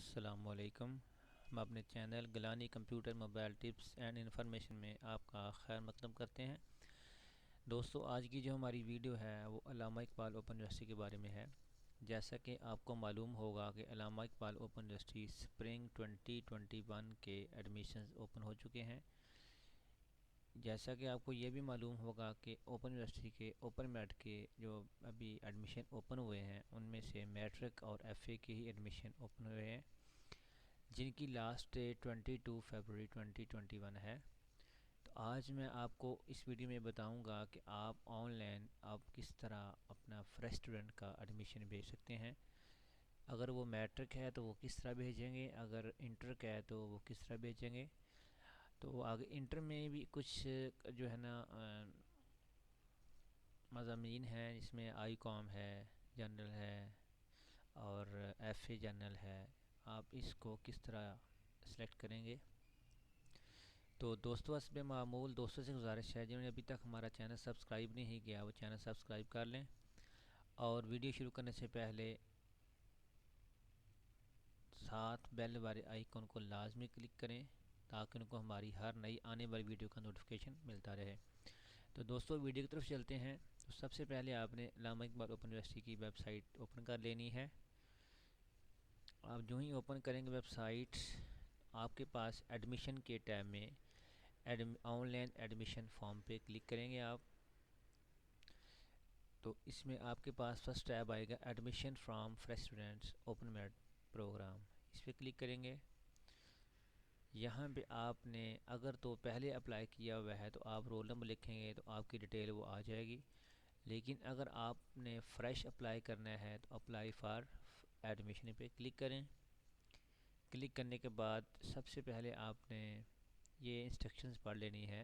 अस्सलामुअलैकुम। हम अपने channel Gilani computer mobile tips and information में आपका खैर मकदम करते हैं। दोस्तों, आज की जो हमारी वीडियो है वो अल्लामा इकबाल ओपन यूनिवर्सिटी के बारे में है। जैसा कि आपको मालूम होगा कि अल्लामा इकबाल ओपन यूनिवर्सिटी स्प्रिंग 2021 के एडमिशन्स ओपन हो चुके हैं। जैसा कि आपको ये भी मालूम होगा कि ओपन यूनिवर्सिटी के ओपन मैट के जो अभी एडमिशन ओपन हुए हैं उनमें से मैट्रिक और एफ़ए के ही एडमिशन ओपन हुए हैं, जिनकी लास्ट डेट 22 फरवरी 2021 है। तो आज मैं आपको इस वीडियो में बताऊंगा कि आप ऑनलाइन किस तरह अपना फ्रेश स्टूडेंट का एडमिशन भेज सकते हैं। अगर वो मैट्रिक है तो वो किस तरह भेजेंगे, अगर इंटर का है तो वो किस तरह भेजेंगे। तो आगे इंटर में भी कुछ जो है ना मज़ामीन हैं, जिसमें आई कॉम है, जनरल है और एफ़ए जनरल है। आप इसको किस तरह सेलेक्ट करेंगे। तो दोस्तों, हस्ब मामूल दोस्तों से गुजारिश है जिन्होंने अभी तक हमारा चैनल सब्सक्राइब नहीं किया वो चैनल सब्सक्राइब कर लें, और वीडियो शुरू करने से पहले साथ बेल वाले आइकन को लाजमी क्लिक करें ताकि उनको हमारी हर नई आने वाली वीडियो का नोटिफिकेशन मिलता रहे। तो दोस्तों, वीडियो की तरफ चलते हैं। तो सबसे पहले आपने अल्लामा इकबाल ओपन यूनिवर्सिटी की वेबसाइट ओपन कर लेनी है। आप जो ही ओपन करेंगे वेबसाइट, आपके पास एडमिशन के टैब में ऑनलाइन एडमिशन फॉर्म पे क्लिक करेंगे आप। तो इसमें आपके पास फर्स्ट टैब आएगा admission from fresh students open mat program. इस पर क्लिक करेंगे। यहाँ पे आपने अगर तो पहले अप्लाई किया हुआ है तो आप रोल नंबर लिखेंगे तो आपकी डिटेल वो आ जाएगी। लेकिन अगर आपने फ़्रेश अप्लाई करना है तो अप्लाई फ़ॉर एडमिशन पे क्लिक करें। क्लिक करने के बाद सबसे पहले आपने ये इंस्ट्रक्शंस पढ़ लेनी है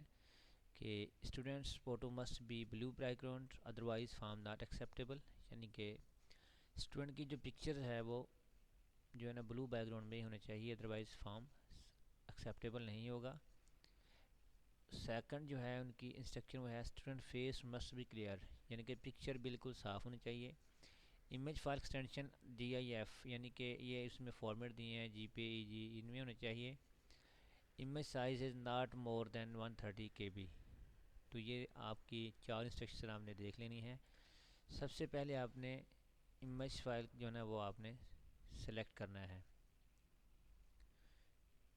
कि students photo must be blue background otherwise form not acceptable, यानी कि स्टूडेंट की जो पिक्चर है वो जो है ना ब्लू बैकग्राउंड में ही होना चाहिए, अदरवाइज़ फॉर्म एक्सेप्टेबल नहीं होगा। सेकंड जो है उनकी इंस्ट्रक्शन वो है student face must be clear, यानी कि पिक्चर बिल्कुल साफ़ होनी चाहिए। इमेज फाइल एक्सटेंशन GIF, यानी कि ये इसमें फॉर्मेट दिए हैं JPEG, इनमें होने चाहिए। Image size is not more than 130 KB। तो ये आपकी चार इंस्ट्रक्शन आपने देख लेनी है। सबसे पहले आपने इमेज फाइल जो है ना वो आपने सेलेक्ट करना है।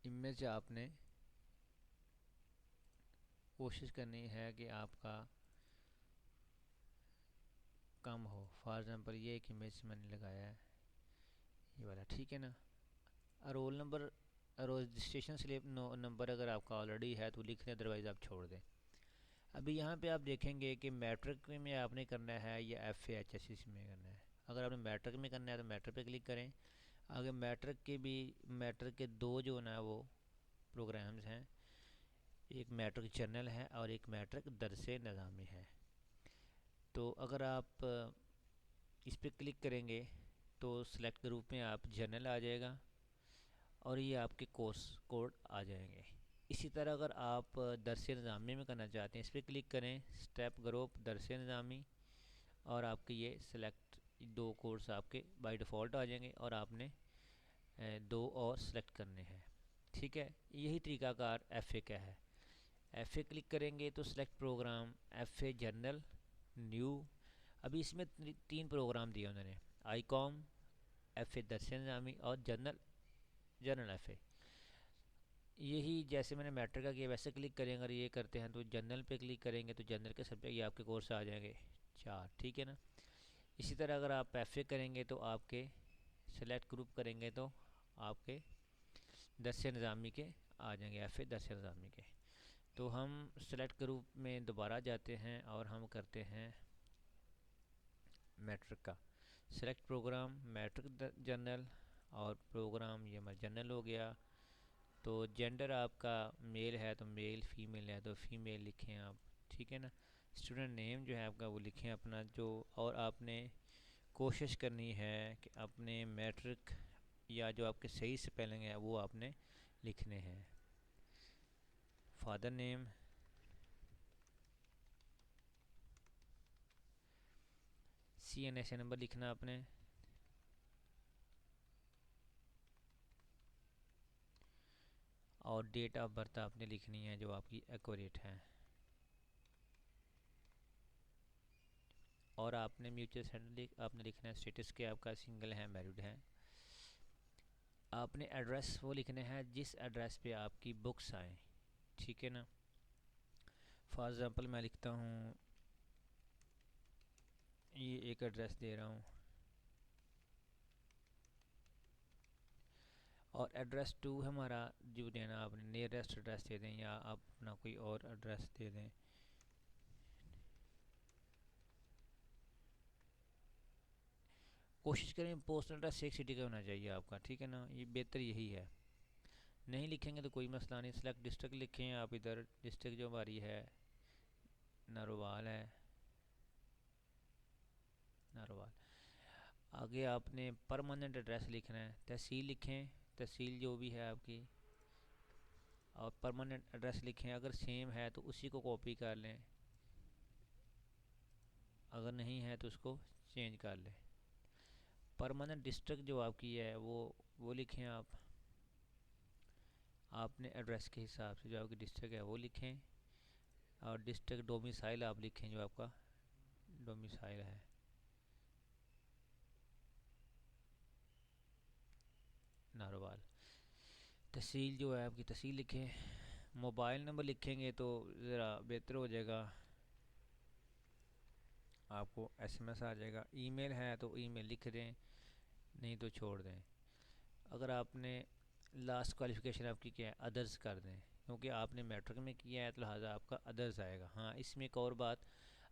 इमेज आपने कोशिश करनी है कि आपका कम हो। फॉर एग्ज़ाम्पल ये एक इमेज मैंने लगाया है, ये वाला, ठीक है ना। Roll number registration slip number अगर आपका ऑलरेडी है तो लिख दें, अदरवाइज़ आप छोड़ दें। अभी यहाँ पे आप देखेंगे कि मैट्रिक में आपने करना है या एफ़ए HSC में करना है। अगर आपने मैट्रिक में करना है तो मैट्रिक पे क्लिक करें। आगे मैट्रिक के दो जो ना वो प्रोग्राम्स हैं, एक मैट्रिक जनरल है और एक मैट्रिक दरस निज़ामी है। तो अगर आप इस पर क्लिक करेंगे तो सिलेक्ट ग्रुप में आप जनरल आ जाएगा और ये आपके कोर्स कोड आ जाएंगे। इसी तरह अगर आप दरस निज़ामी में करना चाहते हैं, इस पर क्लिक करें, स्टेप ग्रुप दरस निज़ामी, और आपके ये सिलेक्ट दो कोर्स आपके बाय डिफ़ॉल्ट आ जाएंगे और आपने दो और सेलेक्ट करने हैं। ठीक है, यही तरीकाकार एफ़ए का है। एफ़ए क्लिक करेंगे तो select programme FA general new. अभी इसमें तीन प्रोग्राम दिए उन्होंने, आई कॉम, एफ़ए दरस निज़ामी और जनरल एफ़ए। यही जैसे मैंने मैट्रिक का किया वैसे क्लिक करेंगे। अगर ये करते हैं तो जनरल पे क्लिक करेंगे तो जनरल के सब्जेक्ट ये आपके कोर्स आ जाएंगे चार, ठीक है ना। इसी तरह अगर आप एफ़ए करेंगे तो आपके सेलेक्ट ग्रुप करेंगे तो आपके दरस निज़ामी के आ जाएंगे, एफ़ए दरस निज़ामी के। तो हम सेलेक्ट ग्रुप में दोबारा जाते हैं और हम करते हैं मैट्रिक का सेलेक्ट प्रोग्राम मैट्रिक जनरल, और प्रोग्राम ये हमारा जनरल हो गया। तो जेंडर आपका मेल है तो मेल, फीमेल है तो फीमेल लिखें आप, ठीक है ना। स्टूडेंट नेम जो है आपका वो लिखें अपना जो, और आपने कोशिश करनी है कि अपने मैट्रिक या जो आपके सही स्पेलिंग है वो आपने लिखने हैं। फादर नेम, CNSA नंबर लिखना आपने, और डेट ऑफ बर्थ आपने लिखनी है जो आपकी एक्यूरेट है। और आपने म्यूचुअल सेटल आपने लिखना है स्टेटस के आपका सिंगल है मैरिड है। आपने एड्रेस वो लिखना है जिस एड्रेस पे आपकी बुक्स आए, ठीक है ना। फॉर एग्ज़ाम्पल मैं लिखता हूँ, ये एक एड्रेस दे रहा हूँ, और एड्रेस टू हमारा जो देना आपने नियरेस्ट एड्रेस दे दें या आप अपना कोई और एड्रेस दे दें। कोशिश करें पोस्टल एड्रेस एक सिटी का होना चाहिए आपका, ठीक है ना, ये बेहतर यही है। नहीं लिखेंगे तो कोई मसला नहीं, सेलेक्ट डिस्ट्रिक्ट लिखें आप, इधर डिस्ट्रिक्ट जो हमारी है नरवाल है, नरवाल। आगे आपने परमानेंट एड्रेस लिखना है, तहसील लिखें, तहसील जो भी है आपकी, और परमानेंट एड्रेस लिखें। अगर सेम है तो उसी को कॉपी कर लें, अगर नहीं है तो उसको चेंज कर लें। परमानेंट डिस्ट्रिक्ट जो आपकी है वो लिखें आप, आपने एड्रेस के हिसाब से जो आपकी डिस्ट्रिक्ट है वो लिखें। और डिस्ट्रिक्ट डोमिसाइल आप लिखें जो आपका डोमिसाइल है। नारोवाल। तहसील जो है आपकी तहसील लिखें। मोबाइल नंबर लिखेंगे तो ज़रा बेहतर हो जाएगा, आपको एसएमएस आ जाएगा। ईमेल है तो ईमेल लिख दें, नहीं तो छोड़ दें। अगर आपने लास्ट क्वालिफ़िकेशन आपकी क्या है, अदर्स कर दें, क्योंकि आपने मैट्रिक में किया है तो लिहाजा आपका अदर्स आएगा। हाँ, इसमें एक और बात,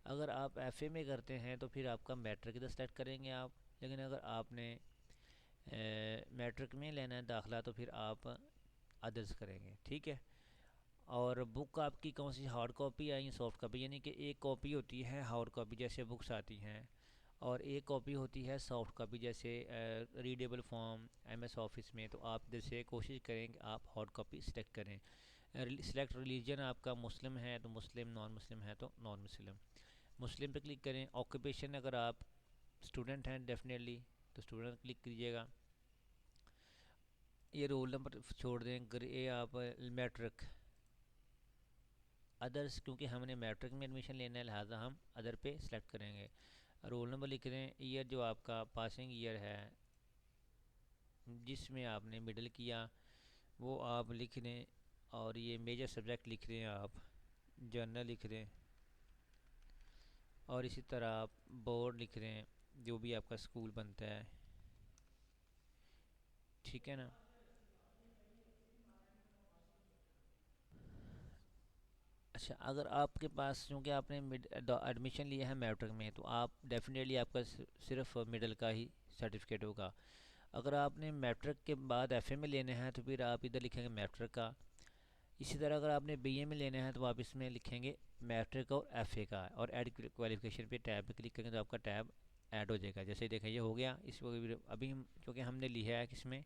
अगर आप एफए में करते हैं तो फिर आपका मैट्रिक इधर सेलेक्ट करेंगे आप, लेकिन अगर आपने मैट्रिक में लेना है दाखिला तो फिर आप अदर्स करेंगे, ठीक है। और बुक आपकी कौन सी हार्ड कॉपी है या सॉफ्ट कॉपी, यानी कि एक कॉपी होती है हार्ड कॉपी जैसे बुक्स आती हैं, और एक कॉपी होती है सॉफ्ट कॉपी जैसे रीडेबल फॉर्म एमएस ऑफिस में। तो आप जैसे कोशिश करें कि आप हार्ड कॉपी सिलेक्ट करें। सिलेक्ट रिलीजन आपका मुस्लिम है तो मुस्लिम, नॉन मुस्लिम है तो नॉन मुस्लिम। मुस्लिम पे क्लिक करें। ऑक्यूपेशन अगर आप स्टूडेंट हैं डेफिनेटली तो स्टूडेंट क्लिक कीजिएगा। ये रोल नंबर छोड़ दें, ये आप मैट्रिक। अदर्स, क्योंकि हमने मैट्रिक में एडमिशन लेना है लिहाजा हम अदर पे सेलेक्ट करेंगे। रोल नंबर लिख दें। ईयर जो आपका पासिंग ईयर है जिसमें आपने मिडिल किया वो आप लिख दें। और ये मेजर सब्जेक्ट लिख दें आप, जर्नल लिख दें। और इसी तरह आप बोर्ड लिख दें जो भी आपका स्कूल बनता है, ठीक है ना। अच्छा, अगर आपके पास, क्योंकि आपने एडमिशन लिया है मैट्रिक में, तो आप डेफिनेटली आपका सिर्फ मिडिल का ही सर्टिफिकेट होगा। अगर आपने मैट्रिक के बाद एफए में लेने हैं तो फिर आप इधर लिखेंगे मैट्रिक का। इसी तरह अगर आपने बीए में लेना है तो आप इसमें लिखेंगे मैट्रिक और एफए का, और ऐड क्वालिफिकेशन पे टैब पे क्लिक करेंगे तो आपका टैब ऐड हो जाएगा। जैसे देखें ये हो गया। इसको अभी हम क्योंकि हमने लिया है किसमें,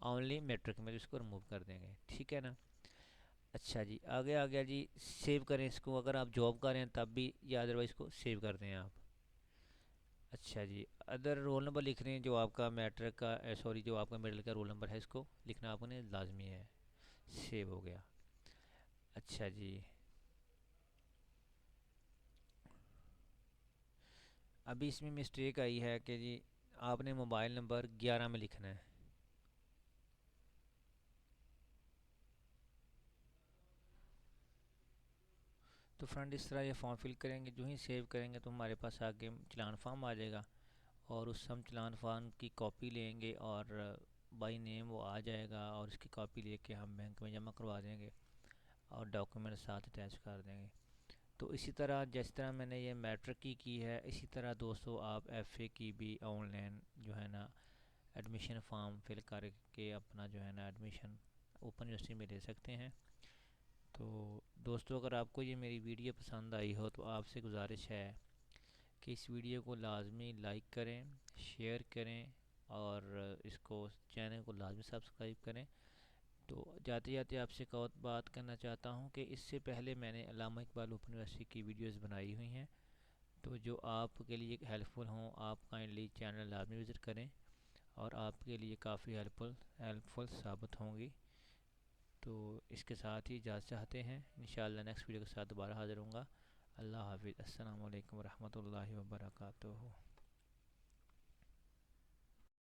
ओनली मैट्रिक में, तो इसको रिमूव कर देंगे, ठीक है ना। अच्छा जी, आगे आ गया जी। सेव करें इसको, अगर आप जॉब कर रहे हैं तब भी, या अदरवाइज़ को सेव कर दें आप। अच्छा जी, अदर रोल नंबर लिख रहे हैं जो आपका मैट्रिक का, सॉरी जो आपका मिडिल का रोल नंबर है इसको लिखना आपने लाजमी है। सेव हो गया। अच्छा जी, अभी इसमें मिस्टेक आई है कि जी आपने मोबाइल नंबर 11 में लिखना है। तो फ्रेंड इस तरह ये फॉर्म फिल करेंगे, जो ही सेव करेंगे तो हमारे पास आगे चलान फॉर्म आ जाएगा, और उस हम चलान फॉर्म की कॉपी लेंगे और बाई नेम वो आ जाएगा, और इसकी कॉपी लेके हम बैंक में जमा करवा देंगे और डॉक्यूमेंट साथ अटैच कर देंगे। तो इसी तरह जिस तरह मैंने ये मैट्रिक की है, इसी तरह दोस्तों आप एफए की भी ऑनलाइन जो है ना एडमिशन फॉर्म फिल करके अपना जो है ना एडमिशन ओपन यूनिवर्सिटी में ले सकते हैं। तो दोस्तों, अगर आपको ये मेरी वीडियो पसंद आई हो तो आपसे गुजारिश है कि इस वीडियो को लाजमी लाइक करें, शेयर करें, और इसको चैनल को लाजमी सब्सक्राइब करें। तो जाते जाते आपसे एक और बात करना चाहता हूँ कि इससे पहले मैंने अल्लामा इकबाल ओपन यूनिवर्सिटी की वीडियोस बनाई हुई हैं, तो जो आपके लिए हेल्पफुल हों आप काइंडली चैनल लाजमी विज़िट करें, और आपके लिए काफ़ी हेल्पफुल साबित होंगी। तो इसके साथ ही इजाज़त चाहते हैं। इंशाअल्लाह नेक्स्ट वीडियो के साथ दोबारा हाज़िर होऊंगा। अल्लाह हाफिज़। अस्सलाम वालेकुम रहमतुल्लाहि व बरकातुहू।